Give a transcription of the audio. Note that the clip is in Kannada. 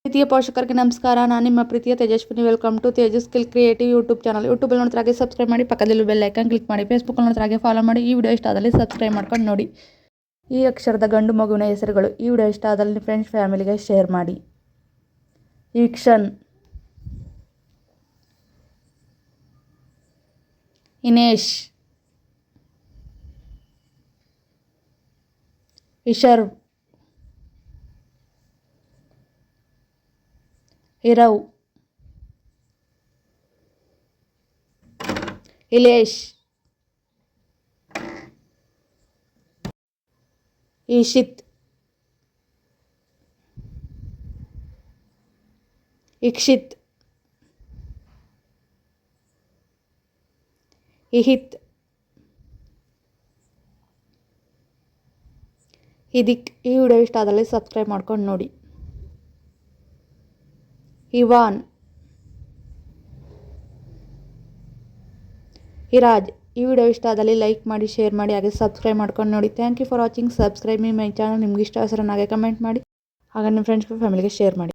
ಪ್ರೀತಿಯ ಪೋಷಕರಿಗೆ ನಮಸ್ಕಾರ. ನಾನು ನಿಮ್ಮ ಪ್ರೀತಿಯ Tejaswini. Welcome to Tejas skill creative YouTube channel. ಯೂಟ್ಯೂಬಲ್ಲಿ ನೋಡ್ತಾರೆ ಸಬ್ಸ್ಕ್ರೈಬ್ ಮಾಡಿ, ಪಕ್ಕದಲ್ಲಿ ಬೆಲ್ ಐಕಾನ್ ಕ್ಲಿಕ್ ಮಾಡಿ. ಫೇಸ್ಬುಕ್ಕಲ್ಲಿ ನೋಡ್ತಾರೆ ಫಾಲೋ ಮಾಡಿ. ಈ ವಿಡಿಯೋ ಇಷ್ಟ ಆದಲ್ಲಿ ಸಬ್ಸ್ಕ್ರೈಬ್ ಮಾಡ್ಕೊಂಡು ನೋಡಿ. ಈ ಅಕ್ಷರದ ಗಂಡು ಮಗುವಿನ ಹೆಸರುಗಳು. ಈ ವಿಡಿಯೋ ಇಷ್ಟ ಆದಲ್ಲಿ ಫ್ರೆಂಡ್ಸ್ ಫ್ಯಾಮಿಲಿಗೆ ಶೇರ್ ಮಾಡಿ. ಈಕ್ಷನ್, ಇನೇಶ್, ಇಶರ್ವ್, ಇರವ್, ಇಲೇಶ್, ಈಶಿತ್, ಇಕ್ಷಿತ್, ಇಹಿತ್, ಹಿದಿಕ್. ಈ ವಿಡಿಯೋ ಇಷ್ಟ ಆದಲ್ಲಿ ಸಬ್ಸ್ಕ್ರೈಬ್ ಮಾಡ್ಕೊಂಡು ನೋಡಿ. ಇವಾನ್, ಇರಾಜ್. ಈ ವಿಡಿಯೋ ಇಷ್ಟ ಆದಲ್ಲಿ ಲೈಕ್ ಮಾಡಿ, ಶೇರ್ ಮಾಡಿ, ಹಾಗೆ ಸಬ್ಸ್ಕ್ರೈಬ್ ಮಾಡ್ಕೊಂಡು ನೋಡಿ. Thank you for watching. Subscribe my channel. ನಿಮ್ಗೆ ಇಷ್ಟ ಹೆಸರನ್ನಾಗೆ ಕಮೆಂಟ್ ಮಾಡಿ, ಹಾಗೆ ನಿಮ್ಮ ಫ್ರೆಂಡ್ಸ್ ಫ್ಯಾಮಿಲಿಗೆ ಶೇರ್ ಮಾಡಿ.